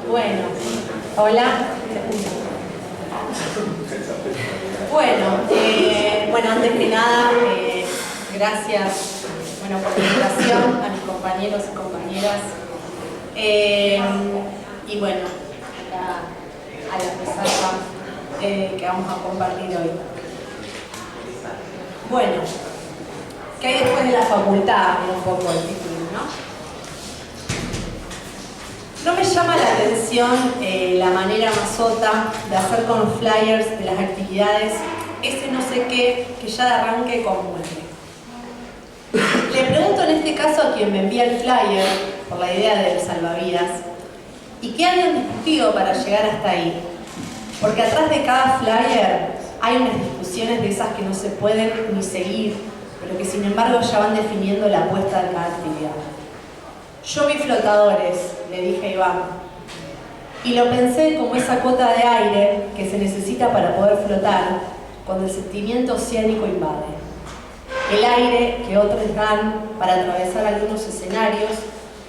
Bueno, hola. Bueno, antes que nada, gracias por la invitación a mis compañeros y compañeras. Y bueno, a la mesada que vamos a compartir hoy. Bueno, ¿qué hay después de la facultad? Un poco el título, ¿no? No me llama la atención la manera mazota de hacer con flyers de las actividades ese no sé qué que ya de arranque conmueve. Le pregunto en este caso a quien me envía el flyer por la idea del salvavidas y qué habían discutido para llegar hasta ahí. Porque atrás de cada flyer hay unas discusiones de esas que no se pueden ni seguir, pero que sin embargo ya van definiendo la apuesta de cada actividad. Yo vi flotadores, le dije a Iván, y lo pensé como esa cuota de aire que se necesita para poder flotar cuando el sentimiento oceánico invade. El aire que otros dan para atravesar algunos escenarios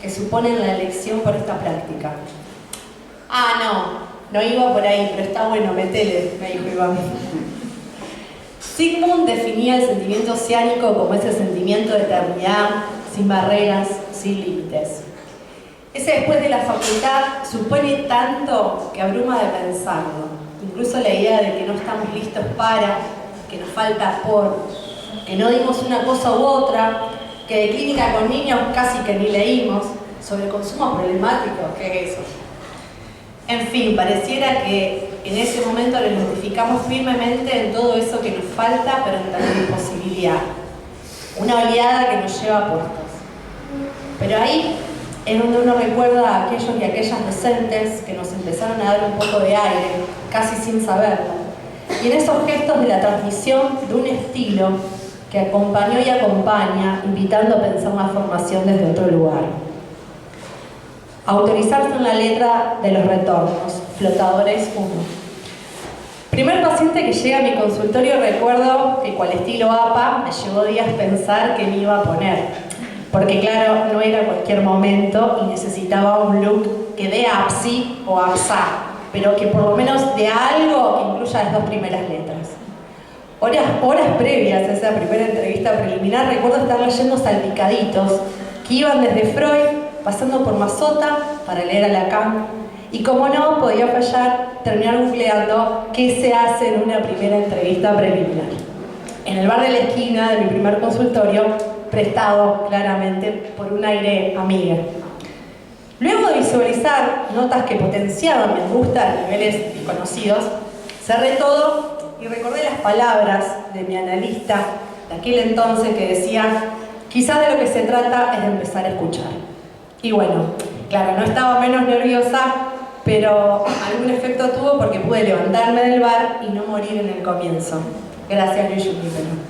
que suponen la elección por esta práctica. No iba por ahí, pero está bueno, metele, me dijo Iván. Sigmund definía el sentimiento oceánico como ese sentimiento de eternidad, sin barreras, sin límites. Ese después de la facultad supone tanto que abruma de pensarlo. Incluso la idea de que no estamos listos para, que nos falta por, que no dimos una cosa u otra, que de clínica con niños casi que ni leímos, sobre consumo problemático, ¿qué es eso? En fin, pareciera que en ese momento lo identificamos firmemente en todo eso que nos falta, pero en también posibilidad. Una oleada que nos lleva a puestos. Pero ahí es donde uno recuerda a aquellos y aquellas docentes que nos empezaron a dar un poco de aire, casi sin saberlo. Y en esos gestos de la transmisión de un estilo que acompañó y acompaña, invitando a pensar la formación desde otro lugar. Autorizarse en la letra de los retornos, flotadores 1. Primer paciente que llega a mi consultorio, recuerdo que cual estilo APA me llevó días pensar qué me iba a poner. Porque claro, no era cualquier momento y necesitaba un look que dé APSI o APSA, pero que por lo menos de algo que incluya las dos primeras letras. Horas previas a esa primera entrevista preliminar, recuerdo estar leyendo salpicaditos que iban desde Freud, pasando por Mazota para leer a Lacan, y como no podía fallar, terminar googleando qué se hace en una primera entrevista preliminar. En el bar de la esquina de mi primer consultorio, prestado claramente por un aire amiga. Luego de visualizar notas que potenciaban mi gusta a niveles desconocidos, cerré todo y recordé las palabras de mi analista de aquel entonces que decía: quizás de lo que se trata es de empezar a escuchar. Y bueno, claro, no estaba menos nerviosa, pero algún efecto tuvo porque pude levantarme del bar y no morir en el comienzo. Gracias, Luis Junipero.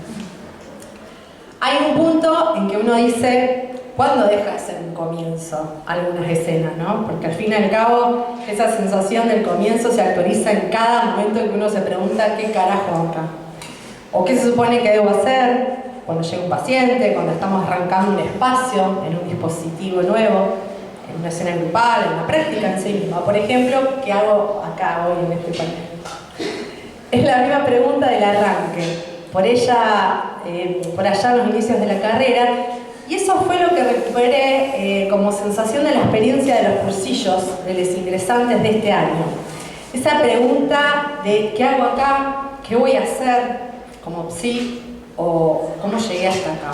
Hay un punto en que uno dice, ¿cuándo deja de ser un comienzo algunas escenas, no? Porque al fin y al cabo, esa sensación del comienzo se actualiza en cada momento en que uno se pregunta ¿qué carajo acá? ¿O qué se supone que debo hacer cuando llega un paciente, cuando estamos arrancando un espacio en un dispositivo nuevo, en una escena grupal, en la práctica en sí misma? Por ejemplo, ¿qué hago acá hoy en este panel? Es la misma pregunta del arranque. Por allá en los inicios de la carrera, y eso fue lo que recuperé como sensación de la experiencia de los cursillos de los ingresantes de este año. Esa pregunta de ¿qué hago acá? ¿Qué voy a hacer como psi? ¿O cómo llegué hasta acá?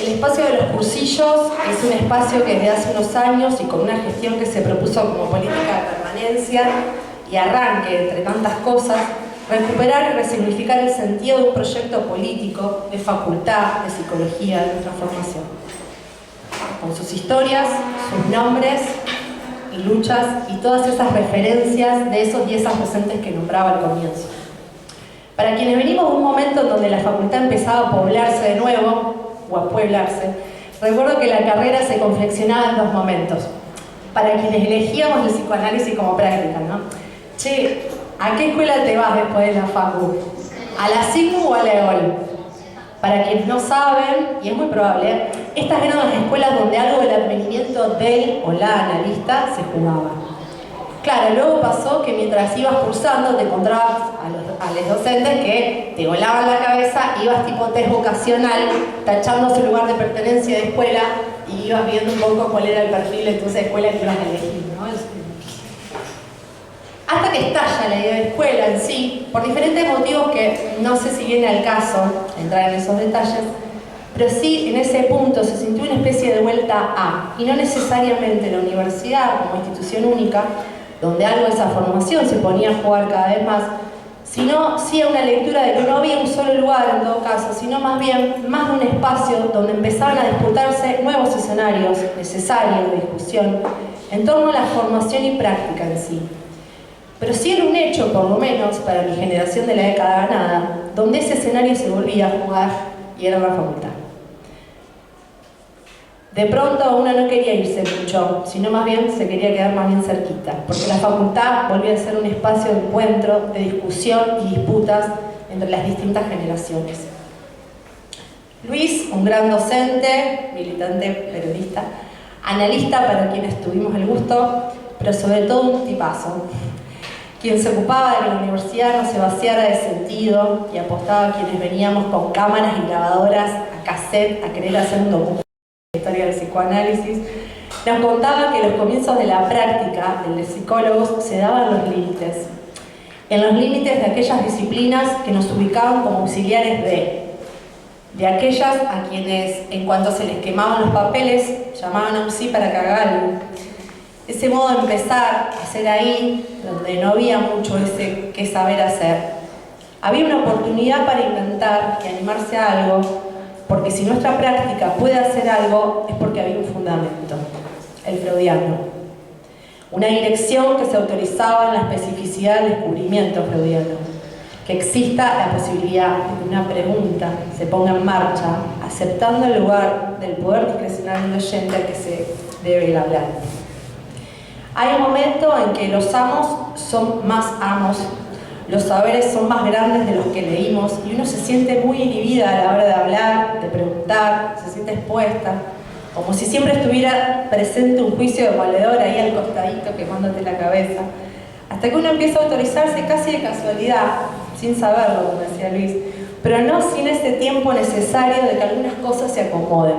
El espacio de los cursillos es un espacio que desde hace unos años y con una gestión que se propuso como política de permanencia y arranque entre tantas cosas, recuperar y resignificar el sentido de un proyecto político, de facultad, de psicología, de nuestra formación. Con sus historias, sus nombres y luchas y todas esas referencias de esos y esas docentes que nombraba al comienzo. Para quienes venimos de un momento en donde la facultad empezaba a poblarse de nuevo, o a pueblarse, recuerdo que la carrera se confeccionaba en dos momentos. Para quienes elegíamos el psicoanálisis como práctica, ¿no? Che, ¿a qué escuela te vas después de la facu? ¿A la SICU o a la EOL? Para quienes no saben, y es muy probable, estas eran las escuelas donde algo del advenimiento del o la analista se jugaba. Claro, luego pasó que mientras ibas cursando te encontrabas a los docentes que te volaban la cabeza, ibas tipo test vocacional, tachando su lugar de pertenencia de escuela y ibas viendo un poco cuál era el perfil de tu escuela que ibas a elegir, ¿no? Hasta que estalla la idea de escuela en sí, por diferentes motivos que no sé si viene al caso entrar en esos detalles, pero sí en ese punto se sintió una especie de vuelta a, y no necesariamente la universidad como institución única, donde algo de esa formación se ponía a jugar cada vez más, sino sí a una lectura de que no había un solo lugar en todo caso, sino más bien más de un espacio donde empezaban a disputarse nuevos escenarios necesarios de discusión en torno a la formación y práctica en sí. Pero sí era un hecho, por lo menos para mi generación de la década ganada, donde ese escenario se volvía a jugar y era la facultad. De pronto uno no quería irse mucho, sino más bien se quería quedar más bien cerquita, porque la facultad volvía a ser un espacio de encuentro, de discusión y disputas entre las distintas generaciones. Luis, un gran docente, militante, periodista, analista para quienes tuvimos el gusto, pero sobre todo un tipazo, quien se ocupaba de que la universidad no se vaciara de sentido y apostaba a quienes veníamos con cámaras y grabadoras a cassette a querer hacer un documento de historia del psicoanálisis, nos contaba que los comienzos de la práctica de los psicólogos se daban en los límites de aquellas disciplinas que nos ubicaban como auxiliares de aquellas a quienes, en cuanto se les quemaban los papeles, llamaban a un sí para que haga algo. Ese modo de empezar a hacer ahí, donde no había mucho ese qué saber hacer. Había una oportunidad para inventar y animarse a algo, porque si nuestra práctica puede hacer algo, es porque había un fundamento, el freudiano. Una dirección que se autorizaba en la especificidad del descubrimiento freudiano. Que exista la posibilidad de que una pregunta se ponga en marcha, aceptando el lugar del poder discrecional del oyente al que se debe hablar. Hay un momento en que los amos son más amos, los saberes son más grandes de los que leímos y uno se siente muy inhibida a la hora de hablar, de preguntar, se siente expuesta, como si siempre estuviera presente un juicio de valedor ahí al costadito quemándote la cabeza, hasta que uno empieza a autorizarse casi de casualidad, sin saberlo, como decía Luis, pero no sin ese tiempo necesario de que algunas cosas se acomoden,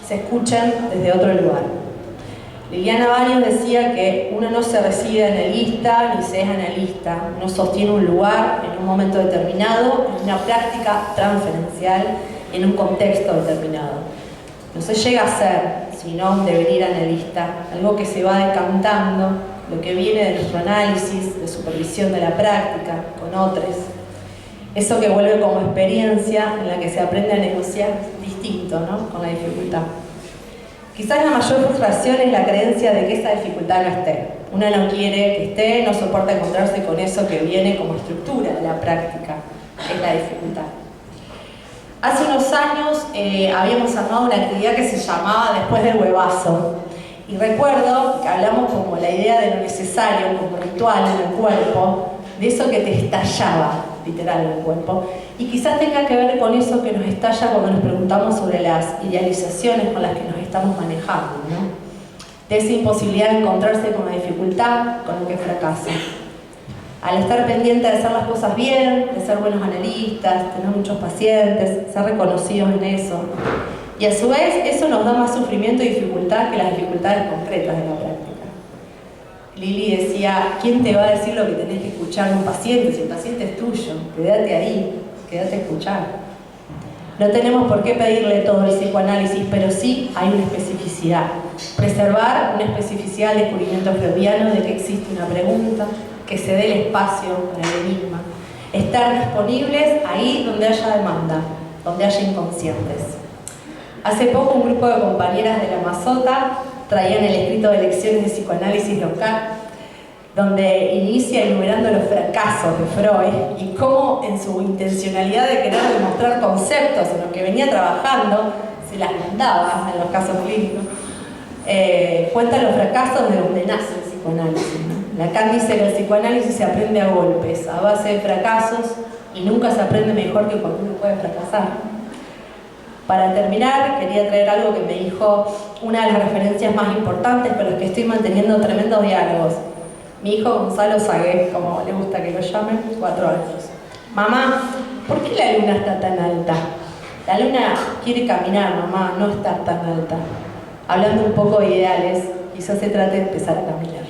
se escuchen desde otro lugar. Liliana Baños decía que uno no se recibe analista ni se es analista, uno sostiene un lugar en un momento determinado, en una práctica transferencial y en un contexto determinado. No se llega a ser, sino un devenir analista, algo que se va decantando, lo que viene de nuestro análisis, de supervisión de la práctica, con otros. Eso que vuelve como experiencia en la que se aprende a negociar distinto, ¿no? Con la dificultad. Quizás la mayor frustración es la creencia de que esa dificultad no esté. Uno no quiere que esté, no soporta encontrarse con eso que viene como estructura de la práctica, que es la dificultad. Hace unos años habíamos armado una actividad que se llamaba Después del huevazo. Y recuerdo que hablamos como la idea de lo necesario, como ritual en el cuerpo, de eso que te estallaba, literal, en el cuerpo. Y quizás tenga que ver con eso que nos estalla cuando nos preguntamos sobre las idealizaciones con las que nos estamos manejando, ¿no? De esa imposibilidad de encontrarse con la dificultad, con lo que fracasa. Al estar pendiente de hacer las cosas bien, de ser buenos analistas, tener muchos pacientes, ser reconocidos en eso. Y a su vez, eso nos da más sufrimiento y dificultad que las dificultades concretas de la práctica. Lili decía, ¿quién te va a decir lo que tenés que escuchar de un paciente? Si el paciente es tuyo, quédate ahí, quédate a escuchar. No tenemos por qué pedirle todo el psicoanálisis, pero sí hay una especificidad. Preservar una especificidad del descubrimiento freudiano de que existe una pregunta, que se dé el espacio para el enigma. Estar disponibles ahí donde haya demanda, donde haya inconscientes. Hace poco un grupo de compañeras de la Mazota traían el escrito de lecciones de psicoanálisis local, donde inicia enumerando los fracasos de Freud y cómo en su intencionalidad de querer demostrar conceptos en los que venía trabajando, se las mandaba en los casos clínicos, cuenta los fracasos de donde nace el psicoanálisis, ¿no? Lacan dice que el psicoanálisis se aprende a golpes, a base de fracasos, y nunca se aprende mejor que cuando uno puede fracasar. Para terminar, quería traer algo que me dijo una de las referencias más importantes con las que estoy manteniendo tremendos diálogos. Mi hijo Gonzalo Sagué, como le gusta que lo llamen, 4 años. Mamá, ¿por qué la luna está tan alta? La luna quiere caminar, mamá, no estar tan alta. Hablando un poco de ideales, quizás se trate de empezar a caminar.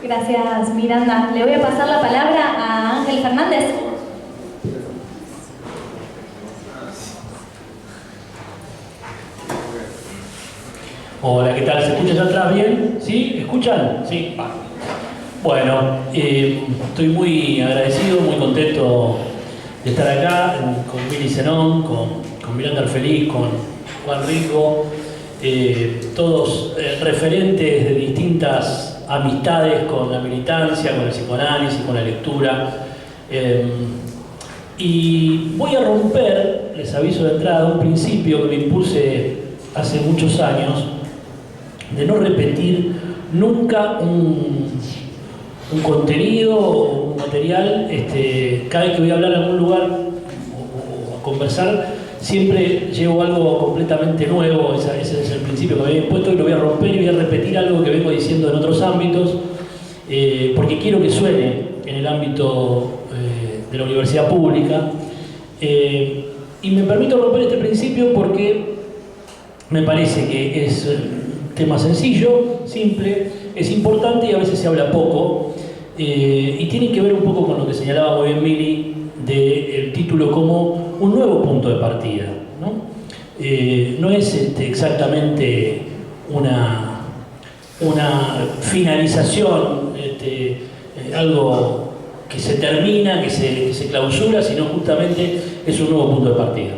Gracias, Miranda. Le voy a pasar la palabra a Ángel Fernández. Hola, ¿qué tal? ¿Se escucha allá atrás bien? ¿Sí? ¿Escuchan? Sí. Bueno, estoy muy agradecido, muy contento de estar acá con Mili Zenón, con Miranda Arfeliz, con Juan Rico, todos referentes de distintas amistades con la militancia, con el psicoanálisis, con la lectura. Y voy a romper, les aviso de entrada, un principio que me impuse hace muchos años, de no repetir nunca un contenido o un material. Cada vez que voy a hablar en algún lugar o a conversar, siempre llevo algo completamente nuevo. Ese es el principio que me había impuesto, y lo voy a romper y voy a repetir algo que vengo diciendo en otros ámbitos, porque quiero que suene en el ámbito de la universidad pública. Y me permito romper este principio porque me parece que es un tema sencillo, simple, es importante y a veces se habla poco, y tiene que ver un poco con lo que señalaba muy bien Mili del título como un nuevo punto de partida, ¿no? No es exactamente una finalización, algo que se termina, que se clausura, sino justamente es un nuevo punto de partida.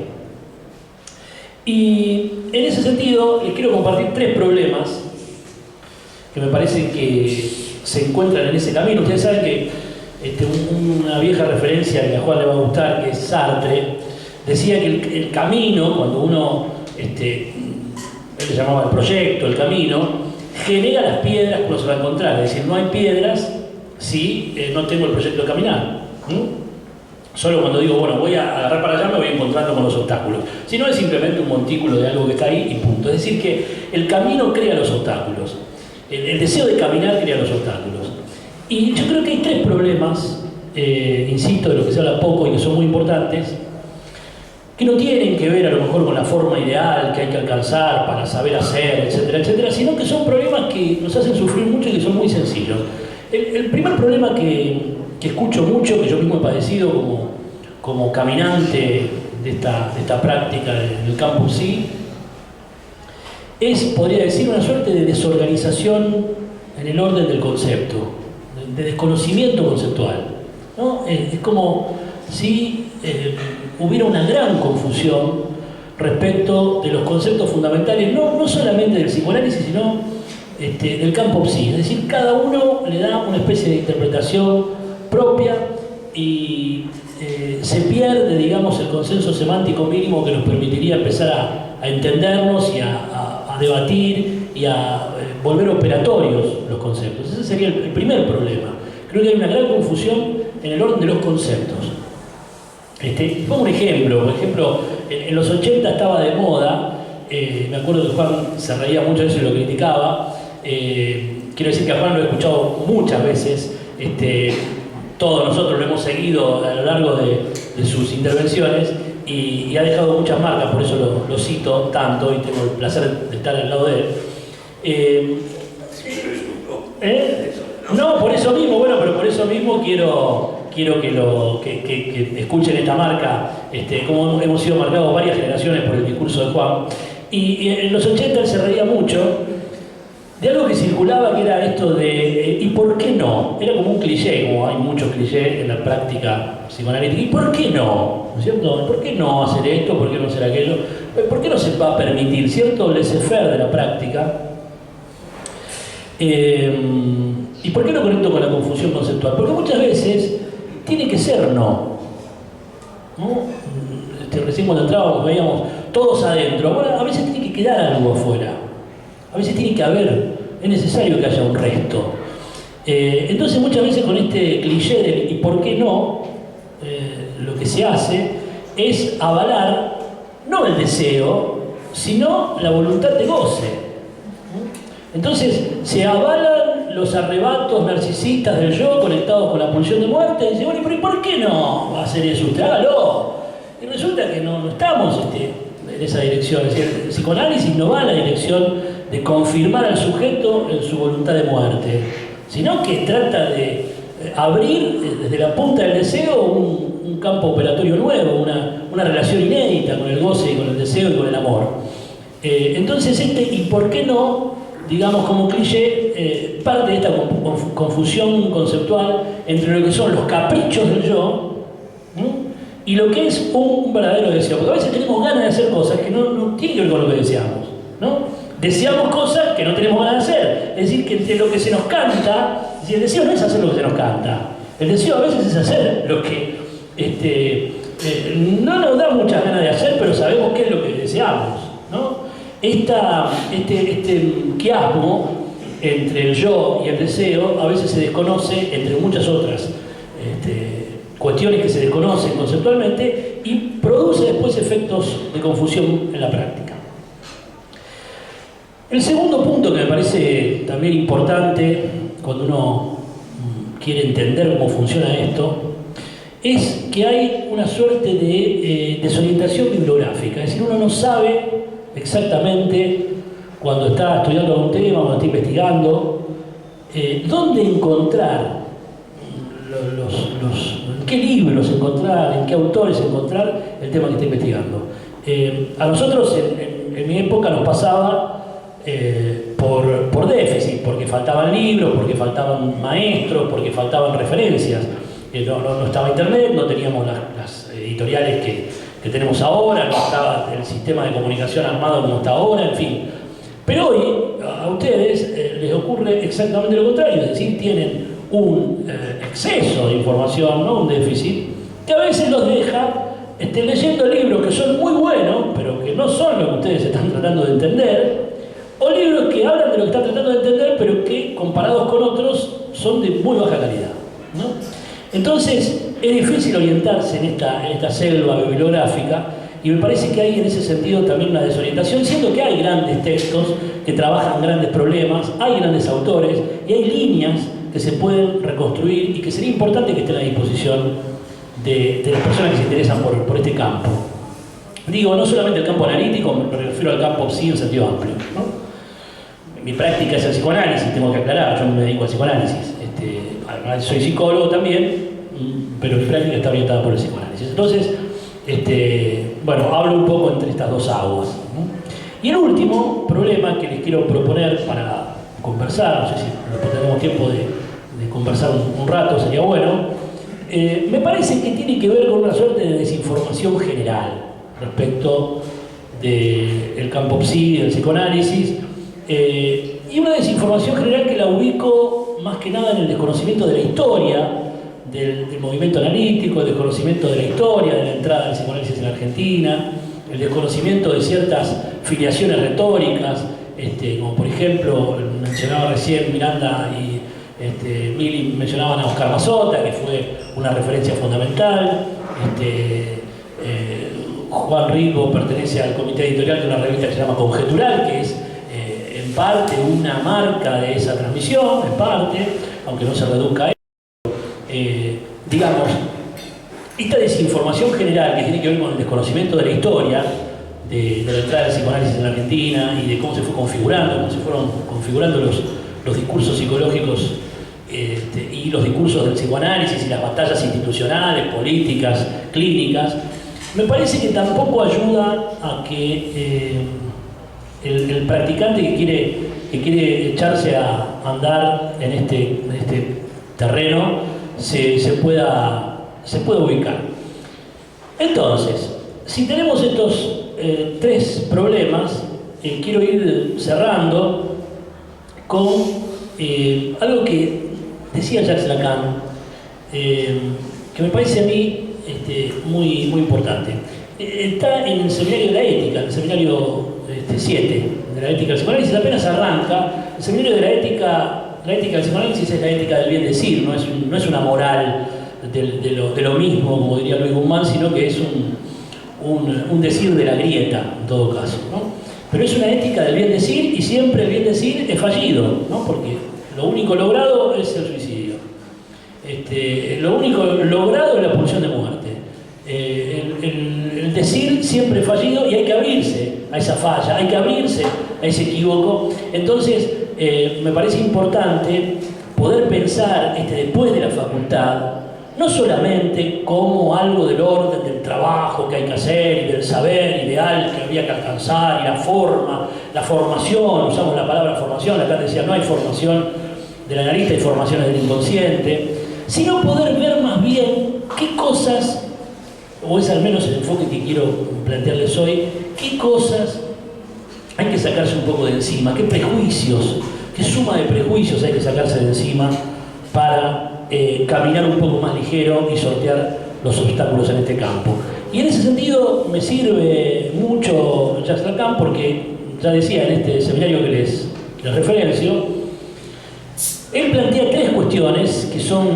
Y en ese sentido les quiero compartir 3 problemas que me parece que se encuentran en ese camino. Ustedes saben que una vieja referencia que a Juan le va a gustar, que es Sartre, decía que el camino, cuando uno, él le llamaba el proyecto, el camino, genera las piedras que uno se va a encontrar. Es decir, no hay piedras si no tengo el proyecto de caminar. Solo cuando digo, bueno, voy a agarrar para allá, me voy encontrando con los obstáculos. Si no, es simplemente un montículo de algo que está ahí y punto. Es decir, que el camino crea los obstáculos. El deseo de caminar crea los obstáculos. Y yo creo que hay 3 problemas, insisto, de lo que se habla poco y que son muy importantes, que no tienen que ver a lo mejor con la forma ideal que hay que alcanzar para saber hacer, etcétera, etcétera, sino que son problemas que nos hacen sufrir mucho y que son muy sencillos. El primer problema que escucho mucho, que yo mismo he padecido como caminante de esta práctica del Campus Sí, es, podría decir, una suerte de desorganización en el orden del concepto, de desconocimiento conceptual, ¿no? Es como si hubiera una gran confusión respecto de los conceptos fundamentales, no solamente del psicoanálisis, sino del campo psi. Es decir, cada uno le da una especie de interpretación propia y se pierde, digamos, el consenso semántico mínimo que nos permitiría empezar a entendernos y a debatir y a volver operatorios los conceptos. Ese sería el primer problema. Creo que hay una gran confusión en el orden de los conceptos. Pongo un ejemplo. Por ejemplo, en los 80 estaba de moda, me acuerdo que Juan se reía mucho de eso y lo criticaba. Quiero decir que a Juan lo he escuchado muchas veces. Todos nosotros lo hemos seguido a lo largo de sus intervenciones y ha dejado muchas marcas, por eso lo cito tanto y tengo el placer de estar al lado de él. No, por eso mismo, bueno, pero por eso mismo quiero que escuchen esta marca, como hemos sido marcados varias generaciones por el discurso de Juan. Y en los 80 él se reía mucho de algo que circulaba, que era esto de ¿y por qué no? Era como un cliché, como hay muchos clichés en la práctica psicoanalítica. ¿Y por qué no? ¿No es cierto? ¿Por qué no hacer esto? ¿Por qué no hacer aquello? ¿Por qué no se va a permitir cierto laissez-faire de la práctica? ¿Y por qué no conecto con la confusión conceptual? Porque muchas veces tiene que ser no. Recién cuando entrábamos veíamos todos adentro. Bueno, a veces tiene que quedar algo afuera, a veces tiene que haber, es necesario que haya un resto. Entonces muchas veces con este cliché del ¿y por qué no? Lo que se hace es avalar no el deseo, sino la voluntad de goce. Entonces se avalan los arrebatos narcisistas del yo conectados con la pulsión de muerte y dice, bueno, ¿y por qué no va a hacer eso usted? Hágalo. Y resulta que no estamos en esa dirección. Es decir, el psicoanálisis no va en la dirección de confirmar al sujeto en su voluntad de muerte, sino que trata de abrir desde la punta del deseo un campo operatorio nuevo, una relación inédita con el goce y con el deseo y con el amor. Entonces ¿y por qué no? Digamos como cliché, parte de esta confusión conceptual entre lo que son los caprichos del yo y lo que es un verdadero deseo. Porque a veces tenemos ganas de hacer cosas que no tienen que ver con lo que deseamos, ¿no? Deseamos cosas que no tenemos ganas de hacer. Es decir, que entre lo que se nos canta, si el deseo no es hacer lo que se nos canta, el deseo a veces es hacer lo que no nos da muchas ganas de hacer, pero sabemos qué es lo que deseamos, ¿no? Este quiasmo entre el yo y el deseo a veces se desconoce entre muchas otras cuestiones que se desconocen conceptualmente y produce después efectos de confusión en la práctica. El segundo punto que me parece también importante cuando uno quiere entender cómo funciona esto es que hay una suerte de desorientación bibliográfica, es decir, uno no sabe exactamente cuando está estudiando algún tema, cuando está investigando, dónde encontrar qué libros encontrar, en qué autores encontrar el tema que está investigando. A nosotros en mi época nos pasaba por déficit, porque faltaban libros, porque faltaban maestros, porque faltaban referencias. No estaba internet, no teníamos las editoriales que tenemos ahora, no estaba el sistema de comunicación armado como está ahora, en fin. Pero hoy a ustedes les ocurre exactamente lo contrario, es decir, tienen un exceso de información, no un déficit, que a veces los deja leyendo libros que son muy buenos, pero que no son lo que ustedes están tratando de entender, o libros que hablan de lo que están tratando de entender, pero que comparados con otros son de muy baja calidad, ¿no? Entonces es difícil orientarse en esta selva bibliográfica y me parece que hay en ese sentido también una desorientación, siendo que hay grandes textos que trabajan grandes problemas, hay grandes autores y hay líneas que se pueden reconstruir y que sería importante que estén a disposición de las personas que se interesan por este campo. Digo, no solamente el campo analítico, me refiero al campo sí en sentido amplio, ¿no? Mi práctica es el psicoanálisis, tengo que aclarar, yo me dedico al psicoanálisis. Además soy psicólogo también, pero mi práctica está orientada por el psicoanálisis. Entonces, bueno, hablo un poco entre estas dos aguas, ¿no? Y el último problema que les quiero proponer para conversar, no sé si después tenemos tiempo de conversar un rato, sería bueno, me parece que tiene que ver con una suerte de desinformación general respecto del campo psi, del psicoanálisis, y una desinformación general que la ubico más que nada en el desconocimiento de la historia del movimiento analítico, el desconocimiento de la historia de la entrada del psicoanálisis en la Argentina, el desconocimiento de ciertas filiaciones retóricas, como por ejemplo, mencionaba recién Miranda y Mili mencionaban a Oscar Mazota, que fue una referencia fundamental. Juan Rico pertenece al comité editorial de una revista que se llama Conjetural, que es en parte una marca de esa transmisión, en parte, aunque no se reduzca a eso. Digamos, esta desinformación general que tiene que ver con el desconocimiento de la historia, de la entrada del psicoanálisis en la Argentina y de cómo se fue configurando, cómo se fueron configurando los discursos psicológicos y los discursos del psicoanálisis y las batallas institucionales, políticas, clínicas, me parece que tampoco ayuda a que el practicante que quiere echarse a andar en este terreno se pueda ubicar. Entonces, si tenemos estos tres problemas, quiero ir cerrando con algo que decía Jacques Lacan, que me parece a mí muy importante. está en el seminario de la ética, el seminario 7 de la ética del psicoanálisis, apenas arranca. El seminario de la ética del psicoanálisis es la ética del bien decir, no es una moral de lo mismo, como diría Luis Guzmán, sino que es un decir de la grieta, en todo caso, ¿no? Pero es una ética del bien decir, y siempre el bien decir es fallido, ¿no? Porque lo único logrado es el suicidio. Lo único logrado es la pulsión de muerte. El decir siempre es fallido, y hay que abrirse a esa falla, hay que abrirse a ese equívoco. Entonces, me parece importante poder pensar después de la facultad, no solamente como algo del orden del trabajo que hay que hacer, y del saber ideal que había que alcanzar, y la formación, usamos la palabra formación, acá decía no hay formación del analista, hay formaciones del inconsciente, sino poder ver más bien qué cosas, o es al menos el enfoque que quiero plantearles hoy, qué cosas hay que sacarse un poco de encima, qué prejuicios, qué suma de prejuicios hay que sacarse de encima para caminar un poco más ligero y sortear los obstáculos en este campo. Y en ese sentido me sirve mucho Jacques Lacan, porque ya decía en este seminario que les referencio, él plantea 3 cuestiones que son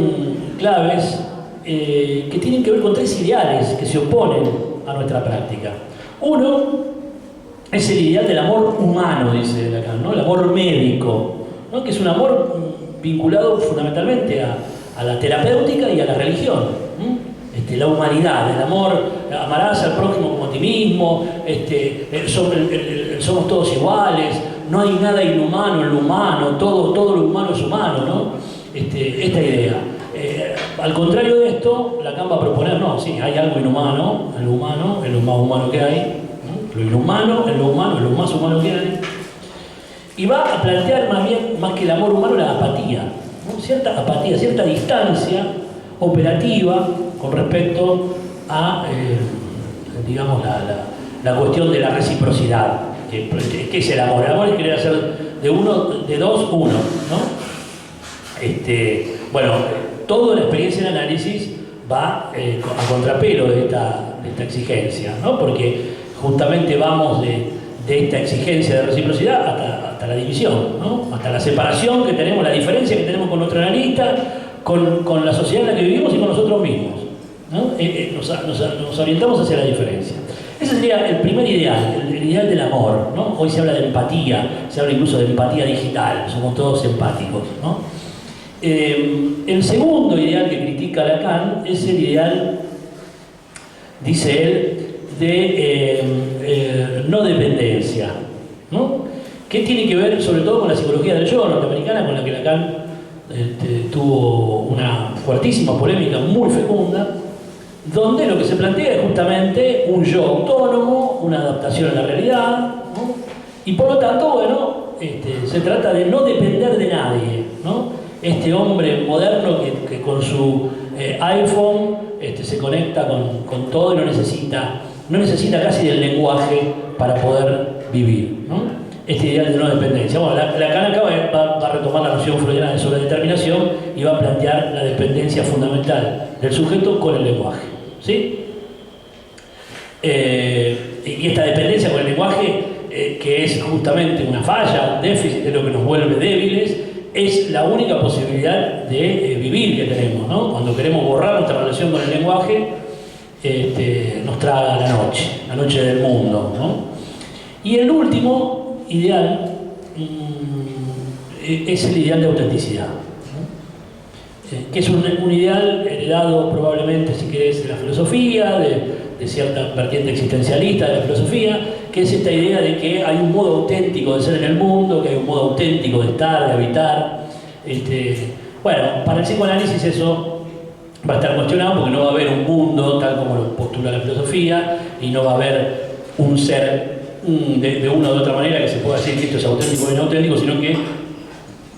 claves, que tienen que ver con 3 ideales que se oponen a nuestra práctica. Uno es el ideal del amor humano, dice Lacan, ¿no? El amor médico, ¿no? Que es un amor vinculado fundamentalmente a la terapéutica y a la religión. La humanidad, el amor, amarás al prójimo como a ti mismo, somos todos iguales, no hay nada inhumano en lo humano, todo lo humano es humano, ¿no? Esta idea. Al contrario de esto, Lacan va a proponer, no, sí, hay algo inhumano en lo humano, en lo más humano que hay, ¿no? Lo inhumano en lo humano, en lo más humano que hay. Y va a plantear más que el amor humano, la apatía, ¿no? Cierta apatía, cierta distancia operativa con respecto a, digamos, la cuestión de la reciprocidad. ¿Qué es el amor? El amor es querer hacer de dos, uno, ¿no? Bueno, toda la experiencia del análisis va a contrapelo de esta exigencia, ¿no? Porque justamente vamos de esta exigencia de reciprocidad hasta la división, ¿no? Hasta la separación que tenemos, la diferencia que tenemos con nuestro analista, con la sociedad en la que vivimos y con nosotros mismos, ¿no? Nos orientamos hacia la diferencia. Ese sería el primer ideal, el ideal del amor, ¿no? Hoy se habla de empatía, se habla incluso de empatía digital, somos todos empáticos, ¿no? El segundo ideal que critica Lacan es el ideal, dice él, de no dependencia, ¿no? Que tiene que ver sobre todo con la psicología del yo norteamericana, con la que Lacan tuvo una fuertísima polémica muy fecunda, donde lo que se plantea es justamente un yo autónomo, una adaptación a la realidad, ¿no? Y por lo tanto, bueno, se trata de no depender de nadie, ¿no? Este hombre moderno que con su iPhone se conecta con todo y no necesita casi del lenguaje para poder vivir, ¿no? Este ideal de no dependencia. Bueno, Lacan acá va a retomar la noción freudiana de sobredeterminación y va a plantear la dependencia fundamental del sujeto con el lenguaje, ¿sí? Y esta dependencia con el lenguaje, que es justamente una falla, un déficit de lo que nos vuelve débiles, es la única posibilidad de vivir que tenemos, ¿no? Cuando queremos borrar nuestra relación con el lenguaje, nos traga la noche del mundo, ¿no? Y el último ideal es el ideal de autenticidad, ¿no? Que es un ideal heredado probablemente, si querés, de la filosofía, de cierta vertiente existencialista de la filosofía, que es esta idea de que hay un modo auténtico de ser en el mundo, que hay un modo auténtico de estar, de habitar. Bueno, para el psicoanálisis eso va a estar cuestionado porque no va a haber un mundo tal como lo postula la filosofía y no va a haber un ser de una u otra manera que se pueda decir que esto es auténtico o inauténtico, sino que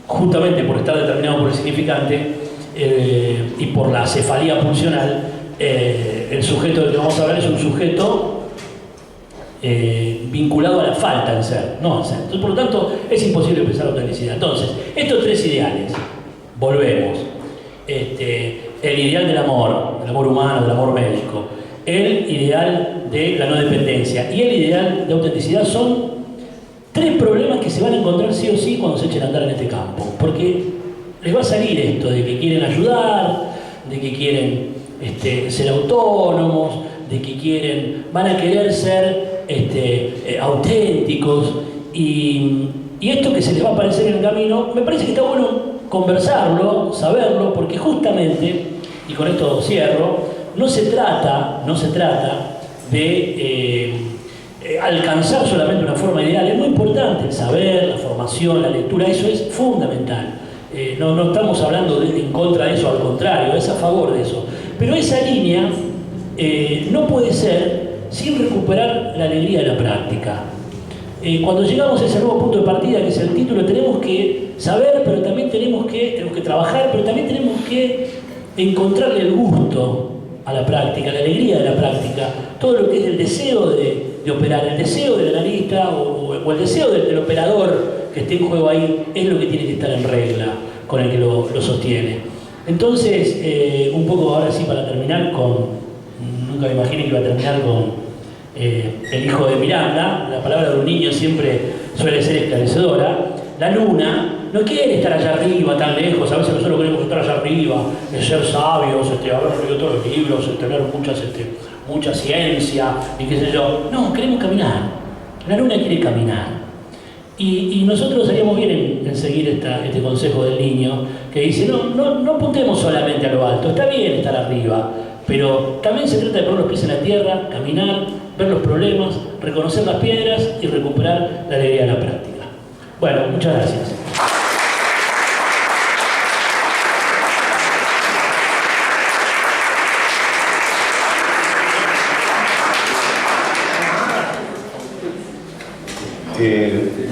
justamente por estar determinado por el significante y por la cefalía pulsional, el sujeto del que vamos a hablar es un sujeto vinculado a la falta en ser, no al ser. Entonces, por lo tanto, es imposible pensar autenticidad. Entonces, estos 3 ideales, volvemos. El ideal del amor humano, del amor médico, el ideal de la no dependencia y el ideal de autenticidad son tres problemas que se van a encontrar sí o sí cuando se echen a andar en este campo. Porque les va a salir esto de que quieren ayudar, de que quieren ser autónomos, de que van a querer ser auténticos y esto que se les va a aparecer en el camino, me parece que está bueno conversarlo, saberlo, porque justamente, y con esto cierro, no se trata de alcanzar solamente una forma ideal. Es muy importante el saber, la formación, la lectura, eso es fundamental. No estamos hablando en contra de eso, al contrario, es a favor de eso. Pero esa línea no puede ser sin recuperar la alegría de la práctica. Cuando llegamos a ese nuevo punto de partida, que es el título, tenemos que saber, pero también tenemos que trabajar, pero también tenemos que encontrarle el gusto a la práctica, la alegría de la práctica, todo lo que es el deseo de operar, el deseo del analista o el deseo del operador que esté en juego ahí, es lo que tiene que estar en regla con el que lo sostiene. Entonces, un poco ahora sí para terminar nunca me imaginé que iba a terminar con el hijo de Miranda. La palabra de un niño siempre suele ser esclarecedora. La luna no quiere estar allá arriba, tan lejos. A veces nosotros queremos estar allá arriba, ser sabios, haber leído todos los libros, tener mucha ciencia y qué sé yo. No, queremos caminar. La luna quiere caminar. Y nosotros haríamos bien en seguir este consejo del niño que dice, no apuntemos solamente a lo alto, está bien estar arriba, pero también se trata de poner los pies en la tierra, caminar, ver los problemas, reconocer las piedras y recuperar la alegría de la práctica. Bueno, muchas gracias.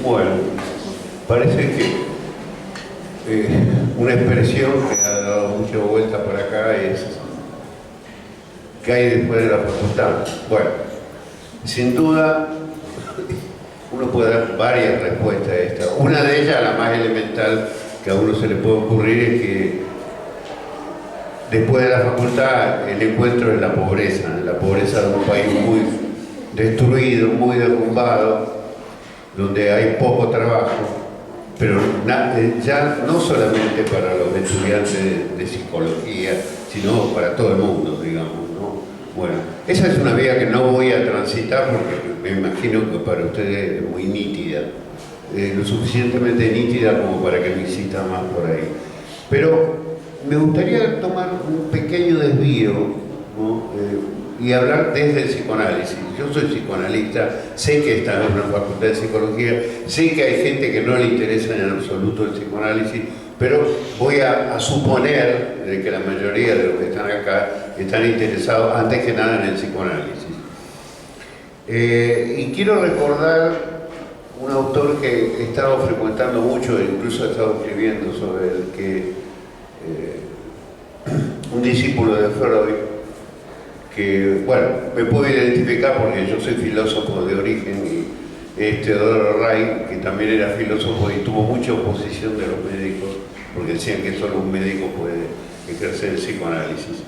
Bueno, parece que una expresión que ha dado mucha vuelta por acá es ¿qué hay después de la facultad? Bueno, sin duda uno puede dar varias respuestas a esta. Una de ellas, la más elemental que a uno se le puede ocurrir, es que después de la facultad el encuentro es la pobreza de un país muy destruido, muy derrumbado, donde hay poco trabajo, pero ya no solamente para los estudiantes de psicología, sino para todo el mundo, digamos, ¿no? Bueno, esa es una vía que no voy a transitar porque me imagino que para ustedes es muy nítida, lo suficientemente nítida como para que me insista más por ahí. Pero me gustaría tomar un pequeño desvío, ¿no? Y hablar desde el psicoanálisis. Yo soy psicoanalista, sé que está en una facultad de psicología, sé que hay gente que no le interesa en absoluto el psicoanálisis, pero voy a suponer de que la mayoría de los que están acá están interesados antes que nada en el psicoanálisis. Y quiero recordar un autor que he estado frecuentando mucho, e incluso he estado escribiendo sobre el que un discípulo de Freud, que, bueno, me puedo identificar porque yo soy filósofo de origen y Teodoro Ray, que también era filósofo y tuvo mucha oposición de los médicos porque decían que solo un médico puede ejercer el psicoanálisis.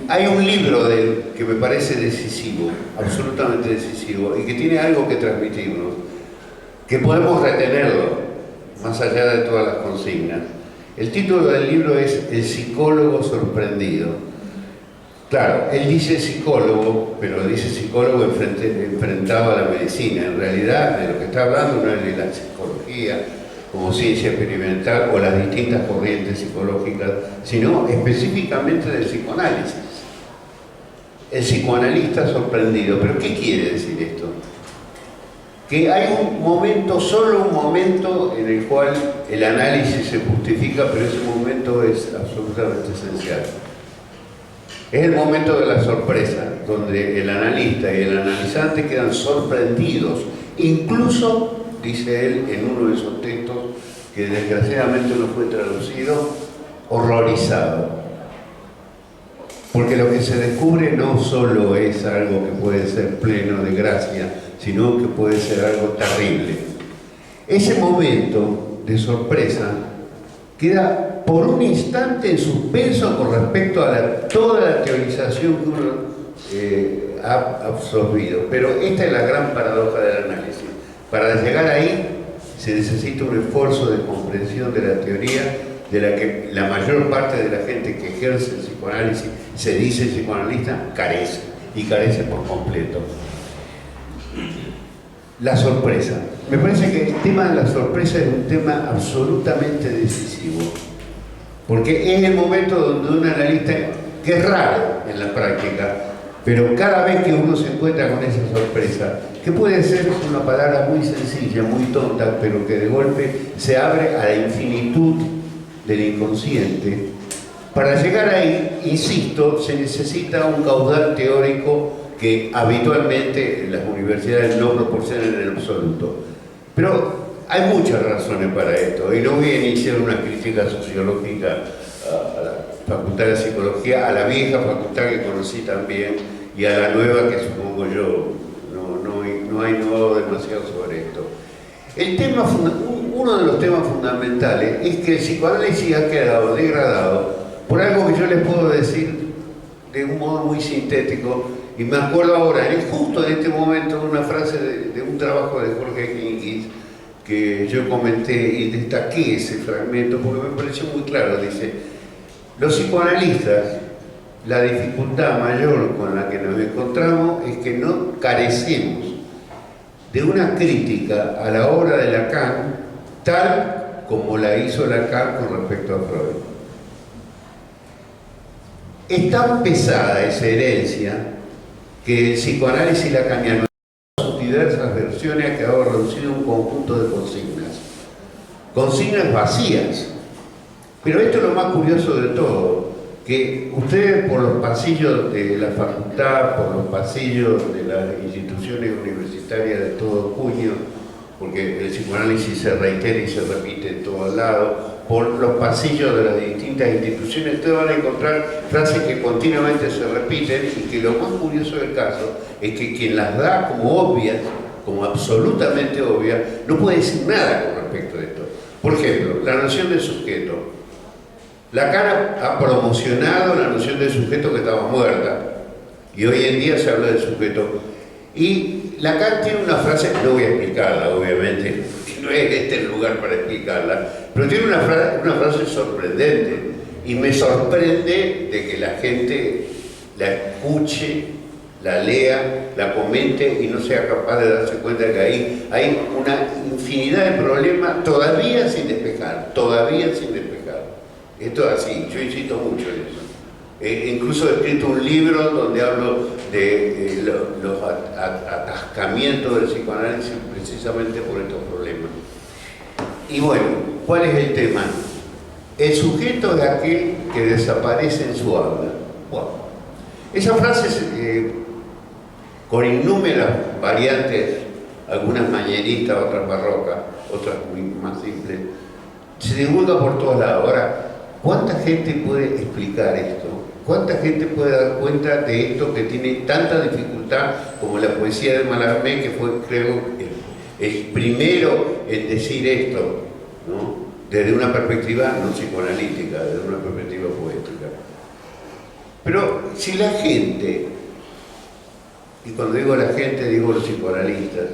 Hay un libro de él que me parece decisivo, absolutamente decisivo, y que tiene algo que transmitirnos, que podemos retenerlo, más allá de todas las consignas. El título del libro es El psicólogo sorprendido. Claro, él dice psicólogo, pero dice psicólogo enfrentado a la medicina. En realidad, de lo que está hablando no es de la psicología como ciencia experimental o las distintas corrientes psicológicas, sino específicamente del psicoanálisis. El psicoanalista sorprendido. ¿Pero qué quiere decir esto? Que hay un momento, solo un momento, en el cual el análisis se justifica, pero ese momento es absolutamente esencial. Es el momento de la sorpresa, donde el analista y el analizante quedan sorprendidos, incluso, dice él en uno de esos textos, que desgraciadamente no fue traducido, horrorizado. Porque lo que se descubre no solo es algo que puede ser pleno de gracia, sino que puede ser algo terrible. Ese momento de sorpresa queda por un instante en suspenso con respecto a toda la teorización que uno ha absorbido. Pero esta es la gran paradoja del análisis. Para llegar ahí se necesita un esfuerzo de comprensión de la teoría de la que la mayor parte de la gente que ejerce el psicoanálisis, se dice psicoanalista, carece, y carece por completo. La sorpresa. Me parece que el tema de la sorpresa es un tema absolutamente decisivo, porque es el momento donde un analista, que es raro en la práctica, pero cada vez que uno se encuentra con esa sorpresa, que puede ser una palabra muy sencilla, muy tonta, pero que de golpe se abre a la infinitud del inconsciente, para llegar ahí, insisto, se necesita un caudal teórico que habitualmente las universidades no proporcionan en absoluto. Pero hay muchas razones para esto, y no voy a iniciar una crítica sociológica a la Facultad de Psicología, a la vieja facultad que conocí también, y a la nueva que supongo yo no hay nuevo demasiado sobre esto. Uno de los temas fundamentales es que el psicoanálisis ha quedado degradado por algo que yo les puedo decir de un modo muy sintético, y me acuerdo ahora, justo en este momento, de una frase de un trabajo de Jorge Higgins que yo comenté y destaqué ese fragmento porque me pareció muy claro. Dice: los psicoanalistas, la dificultad mayor con la que nos encontramos es que no carecemos de una crítica a la obra de Lacan tal como la hizo Lacan con respecto a Freud. Es tan pesada esa herencia que el psicoanálisis lacaniano, en sus diversas versiones, ha quedado reducido a un conjunto de consignas vacías. Pero esto es lo más curioso de todo, que ustedes, por los pasillos de la facultad, por los pasillos de las instituciones universitarias de todo cuño, porque el psicoanálisis se reitera y se repite en todos lados, por los pasillos de las distintas instituciones, ustedes van a encontrar frases que continuamente se repiten, y que lo más curioso del caso es que quien las da como obvias, como absolutamente obvias, no puede decir nada con respecto a esto. Por ejemplo, la noción de sujeto. Lacan ha promocionado la noción de sujeto que estaba muerta, y hoy en día se habla del sujeto. Y Lacan tiene una frase, no voy a explicarla obviamente, no es este el lugar para explicarla, pero tiene una frase sorprendente, y me sorprende de que la gente la escuche, la lea, la comente y no sea capaz de darse cuenta de que ahí hay una infinidad de problemas todavía sin despejar, Esto es así, yo insisto mucho en eso. Incluso he escrito un libro donde hablo de los atascamientos del psicoanálisis precisamente por estos problemas. Y bueno, ¿cuál es el tema? El sujeto es aquel que desaparece en su habla. Bueno, esa frase con innúmeras variantes, algunas mañeristas, otras barrocas, otras muy más simples, se divulga por todos lados. Ahora, ¿cuánta gente puede explicar esto? ¿Cuánta gente puede dar cuenta de esto que tiene tanta dificultad como la poesía de Mallarmé, que fue, creo, el primero en decir esto, ¿no? Desde una perspectiva no psicoanalítica, desde una perspectiva poética? Pero si la gente, y cuando digo la gente digo los psicoanalistas,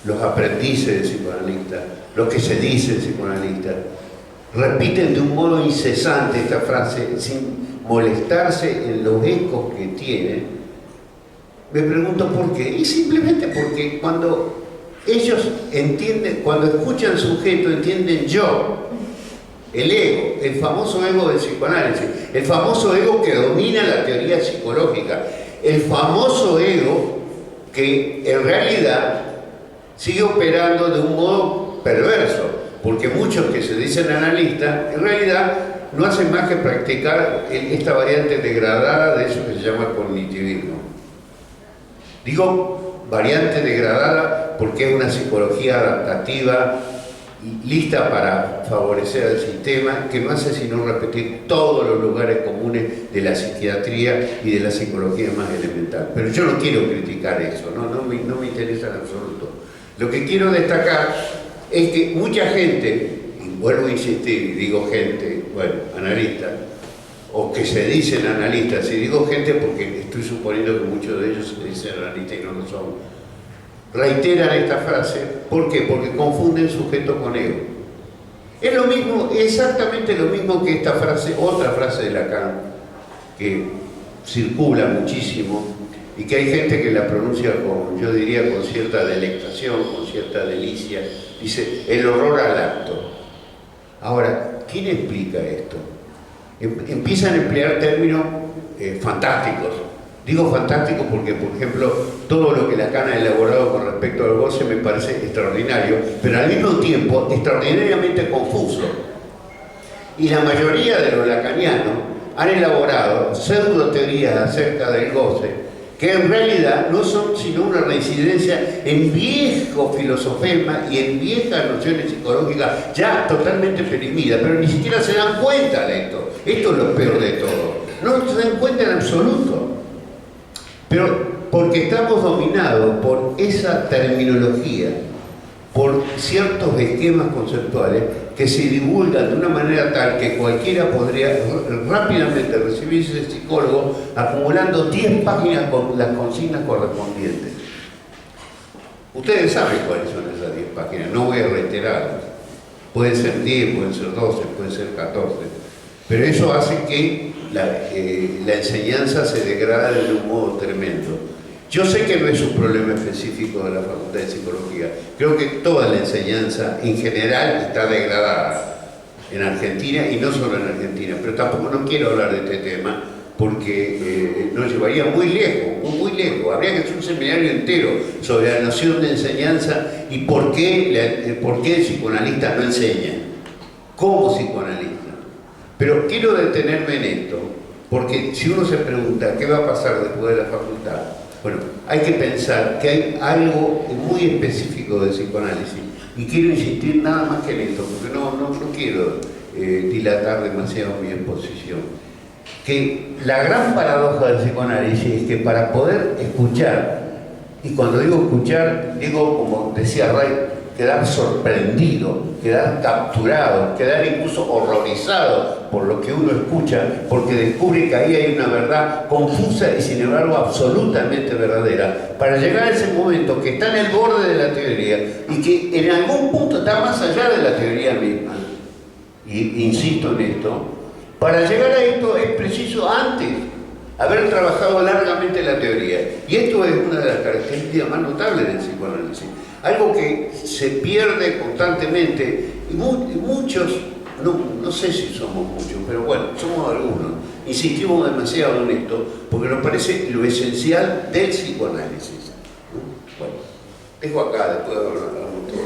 los aprendices de psicoanalistas, los que se dicen psicoanalistas, repiten de un modo incesante esta frase sin molestarse en los ecos que tienen, me pregunto por qué. Y simplemente porque cuando ellos entienden, cuando escuchan sujeto, entienden yo, el ego, el famoso ego del psicoanálisis, el famoso ego que domina la teoría psicológica, el famoso ego que en realidad sigue operando de un modo perverso, porque muchos que se dicen analistas, en realidad no hacen más que practicar esta variante degradada de eso que se llama cognitivismo. Digo variante degradada porque es una psicología adaptativa, lista para favorecer al sistema, que no hace sino repetir todos los lugares comunes de la psiquiatría y de la psicología más elemental. Pero yo no quiero criticar eso, no me interesa en absoluto. Lo que quiero destacar es que mucha gente, y vuelvo a insistir y digo gente, bueno, analistas o que se dicen analistas, y digo gente porque estoy suponiendo que muchos de ellos se dicen analistas y no lo son, reiteran esta frase. ¿Por qué? Porque confunden sujeto con ego. Es lo mismo, exactamente lo mismo que esta frase, otra frase de Lacan, que circula muchísimo y que hay gente que la pronuncia con, yo diría, con cierta delectación, con cierta delicia. Dice, el horror al acto. Ahora, ¿quién explica esto? Empiezan a emplear términos fantásticos. Digo fantásticos porque, por ejemplo, todo lo que Lacan ha elaborado con respecto al goce me parece extraordinario, pero al mismo tiempo extraordinariamente confuso. Y la mayoría de los lacanianos han elaborado pseudo-teorías acerca del goce, que en realidad no son sino una reincidencia en viejo filosofema y en viejas nociones psicológicas ya totalmente perimidas, pero ni siquiera se dan cuenta de esto. Esto es lo peor de todo. No se dan cuenta en absoluto. Pero porque estamos dominados por esa terminología, por ciertos esquemas conceptuales que se divulgan de una manera tal que cualquiera podría rápidamente recibirse de psicólogo acumulando 10 páginas con las consignas correspondientes. Ustedes saben cuáles son esas 10 páginas, no voy a reiterarlas. Pueden ser 10, pueden ser 12, pueden ser 14. Pero eso hace que la enseñanza se degrade de un modo tremendo. Yo sé que no es un problema específico de la Facultad de Psicología. Creo que toda la enseñanza en general está degradada en Argentina, y no solo en Argentina, pero tampoco no quiero hablar de este tema porque nos llevaría muy lejos, muy lejos. Habría que hacer un seminario entero sobre la noción de enseñanza y por qué el psicoanalista no enseña como psicoanalista. Pero quiero detenerme en esto, porque si uno se pregunta qué va a pasar después de la facultad, bueno, hay que pensar que hay algo muy específico del psicoanálisis, y quiero insistir nada más que en esto, porque no quiero dilatar demasiado mi exposición. Que la gran paradoja del psicoanálisis es que para poder escuchar, y cuando digo escuchar, digo, como decía Ray, quedar sorprendido, quedar capturado, quedar incluso horrorizado por lo que uno escucha, porque descubre que ahí hay una verdad confusa y sin embargo absolutamente verdadera, para llegar a ese momento que está en el borde de la teoría y que en algún punto está más allá de la teoría misma. Y insisto en esto, para llegar a esto es preciso antes haber trabajado largamente la teoría. Y esto es una de las características más notables del psicoanálisis. Algo que se pierde constantemente, y muchos, no sé si somos muchos, pero bueno, somos algunos, insistimos demasiado en esto, porque nos parece lo esencial del psicoanálisis. Bueno, dejo acá, después hablamos todo.